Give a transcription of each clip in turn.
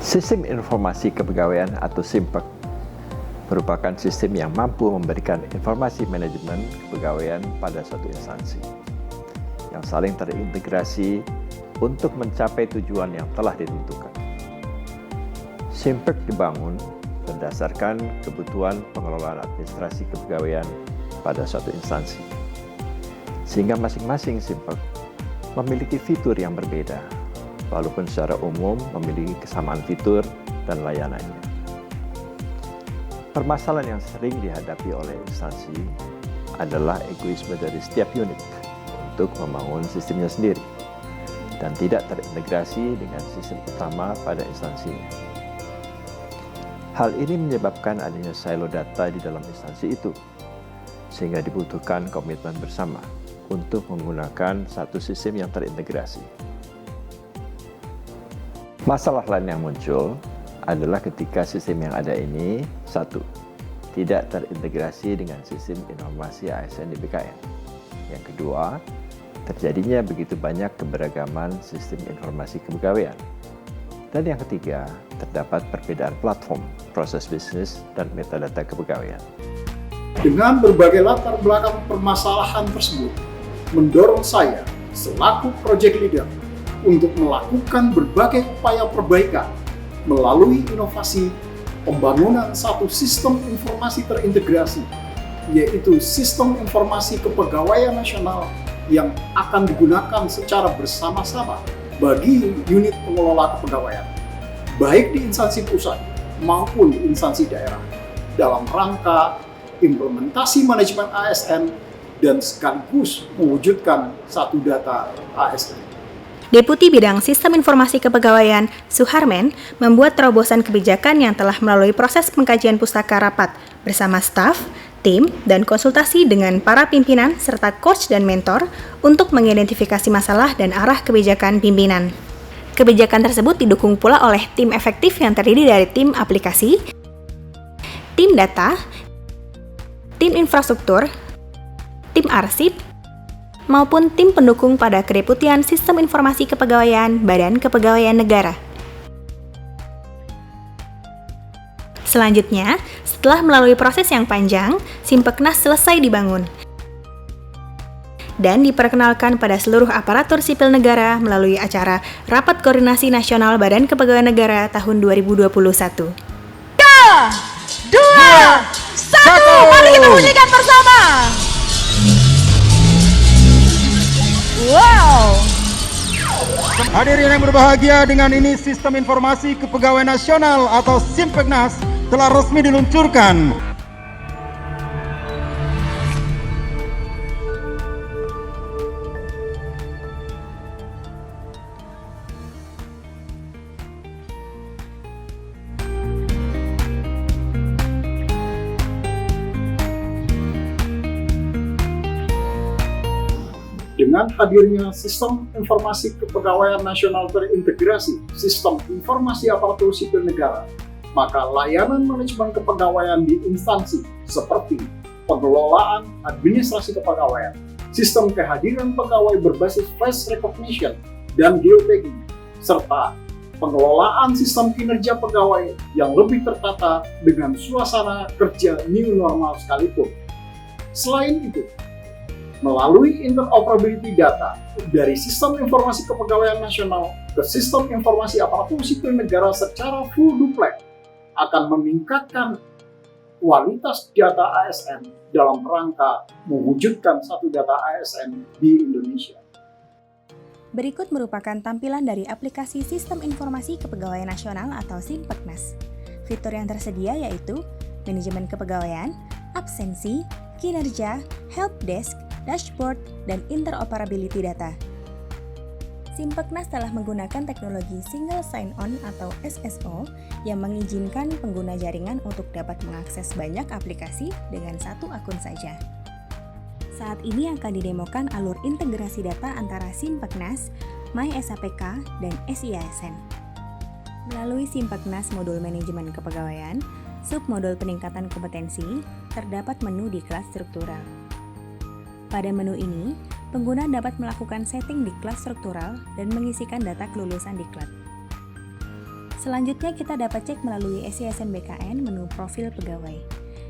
Sistem Informasi Kepegawaian atau SIMPEK merupakan sistem yang mampu memberikan informasi manajemen kepegawaian pada suatu instansi yang saling terintegrasi untuk mencapai tujuan yang telah ditentukan. SIMPEK dibangun berdasarkan kebutuhan pengelolaan administrasi kepegawaian pada suatu instansi, sehingga masing-masing SIMPEK memiliki fitur yang berbeda, walaupun secara umum memiliki kesamaan fitur dan layanannya. Permasalahan yang sering dihadapi oleh instansi adalah egoisme dari setiap unit untuk membangun sistemnya sendiri dan tidak terintegrasi dengan sistem utama pada instansinya. Hal ini menyebabkan adanya silo data di dalam instansi itu, sehingga dibutuhkan komitmen bersama untuk menggunakan satu sistem yang terintegrasi. Masalah lain yang muncul adalah ketika sistem yang ada ini, satu, tidak terintegrasi dengan sistem informasi ASN di BKN. Yang kedua, terjadinya begitu banyak keberagaman sistem informasi kepegawaian. Dan yang ketiga, terdapat perbedaan platform, proses bisnis, dan metadata kepegawaian. Dengan berbagai latar belakang permasalahan tersebut, mendorong saya selaku project leader untuk melakukan berbagai upaya perbaikan melalui inovasi pembangunan satu sistem informasi terintegrasi, yaitu sistem informasi kepegawaian nasional yang akan digunakan secara bersama-sama bagi unit pengelola kepegawaian, baik di instansi pusat maupun di instansi daerah, dalam rangka implementasi manajemen ASN dan sekaligus mewujudkan satu data ASN. Deputi Bidang Sistem Informasi Kepegawaian, Suharmen, membuat terobosan kebijakan yang telah melalui proses pengkajian pustaka rapat bersama staf, tim, dan konsultasi dengan para pimpinan serta coach dan mentor untuk mengidentifikasi masalah dan arah kebijakan pimpinan. Kebijakan tersebut didukung pula oleh tim efektif yang terdiri dari tim aplikasi, tim data, tim infrastruktur, tim arsip, maupun tim pendukung pada Kedeputian Sistem Informasi Kepegawaian Badan Kepegawaian Negara. Selanjutnya, setelah melalui proses yang panjang, Simpeknas selesai dibangun dan diperkenalkan pada seluruh aparatur sipil negara melalui acara Rapat Koordinasi Nasional Badan Kepegawaian Negara tahun 2021. 3, 2, 1, mari kita bunyikan bersama! Wow! Hadirin yang berbahagia, dengan ini Sistem Informasi Kepegawaian Nasional atau Simpeknas telah resmi diluncurkan. Dengan hadirnya Sistem Informasi Kepegawaian Nasional terintegrasi, Sistem Informasi Aparatur Sipil Negara, maka layanan manajemen kepegawaian di instansi seperti pengelolaan administrasi kepegawaian, sistem kehadiran pegawai berbasis face recognition dan geotagging, serta pengelolaan sistem kinerja pegawai yang lebih tertata dengan suasana kerja new normal sekalipun. Selain itu, melalui interoperability data dari Sistem Informasi Kepegawaian Nasional ke Sistem Informasi Aparatur Sipil Negara secara full duplex akan meningkatkan kualitas data ASN dalam rangka mewujudkan satu data ASN di Indonesia. Berikut merupakan tampilan dari aplikasi Sistem Informasi Kepegawaian Nasional atau Simpeknas. Fitur yang tersedia yaitu manajemen kepegawaian, absensi, kinerja, helpdesk, dashboard, dan interoperability data. Simpeknas telah menggunakan teknologi Single Sign-On atau SSO yang mengizinkan pengguna jaringan untuk dapat mengakses banyak aplikasi dengan satu akun saja. Saat ini akan didemokan alur integrasi data antara Simpeknas, MySAPK, dan SIASN. Melalui Simpeknas modul manajemen kepegawaian, submodul peningkatan kompetensi, terdapat menu di kelas struktural. Pada menu ini, pengguna dapat melakukan setting di kelas struktural dan mengisikan data kelulusan diklat. Selanjutnya kita dapat cek melalui SISN BKN menu profil pegawai.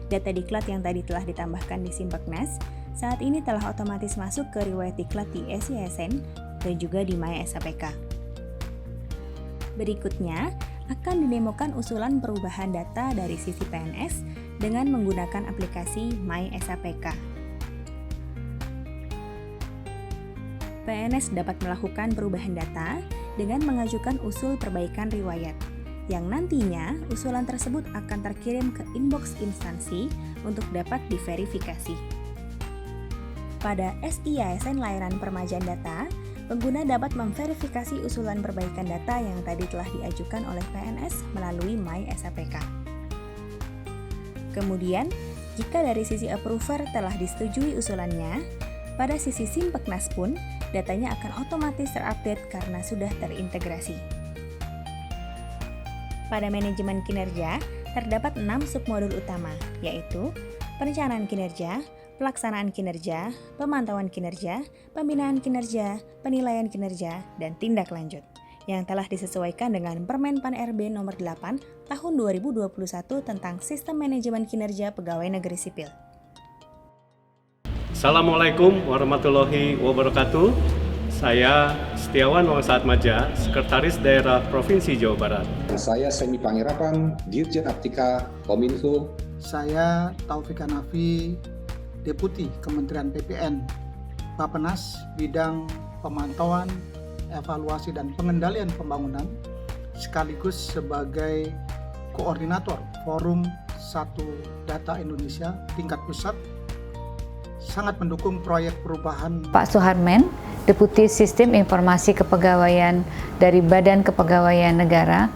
Data diklat yang tadi telah ditambahkan di Simpeknas saat ini telah otomatis masuk ke riwayat diklat di SISN dan juga di MySAPK. Berikutnya akan didemokan usulan perubahan data dari sisi PNS dengan menggunakan aplikasi MySAPK. PNS dapat melakukan perubahan data dengan mengajukan usul perbaikan riwayat, yang nantinya usulan tersebut akan terkirim ke inbox instansi untuk dapat diverifikasi. Pada SISN layanan permajaan data, pengguna dapat memverifikasi usulan perbaikan data yang tadi telah diajukan oleh PNS melalui MySAPK. Kemudian, jika dari sisi approver telah disetujui usulannya, pada sisi Simpeknas pun datanya akan otomatis terupdate karena sudah terintegrasi. Pada manajemen kinerja, terdapat 6 submodul utama, yaitu perencanaan kinerja, pelaksanaan kinerja, pemantauan kinerja, pembinaan kinerja, penilaian kinerja, dan tindak lanjut, yang telah disesuaikan dengan Permen Pan RB nomor 8 tahun 2021 tentang Sistem Manajemen Kinerja Pegawai Negeri Sipil. Assalamualaikum warahmatullahi wabarakatuh. Saya Setiawan Wangsaat Maja, Sekretaris Daerah Provinsi Jawa Barat. Saya Semi Pangerapan, Dirjen Aptika Kominfo. Saya Taufik Hanafi, Deputi Kementerian PPN, Bappenas, bidang pemantauan, evaluasi dan pengendalian pembangunan, sekaligus sebagai koordinator Forum 1 Data Indonesia tingkat pusat, sangat mendukung proyek perubahan. Pak Suharmen, Deputi Sistem Informasi Kepegawaian dari Badan Kepegawaian Negara,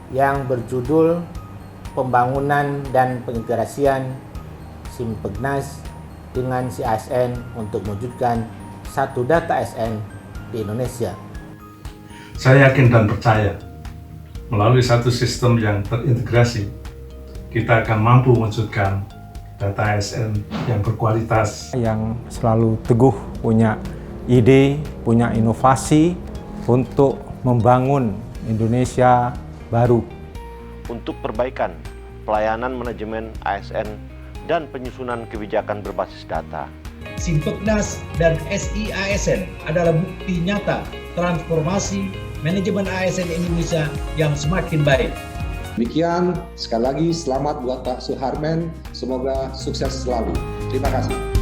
yang berjudul Pembangunan dan Pengintegrasian Simpeknas dengan CISN untuk mewujudkan satu data ASN di Indonesia. Saya yakin dan percaya melalui satu sistem yang terintegrasi, kita akan mampu mewujudkan data ASN yang berkualitas, yang selalu teguh punya ide, punya inovasi untuk membangun Indonesia baru. Untuk perbaikan pelayanan manajemen ASN dan penyusunan kebijakan berbasis data. Simpeknas dan SIASN adalah bukti nyata transformasi manajemen ASN Indonesia yang semakin baik. Demikian, sekali lagi selamat buat Pak Suharmen, semoga sukses selalu. Terima kasih.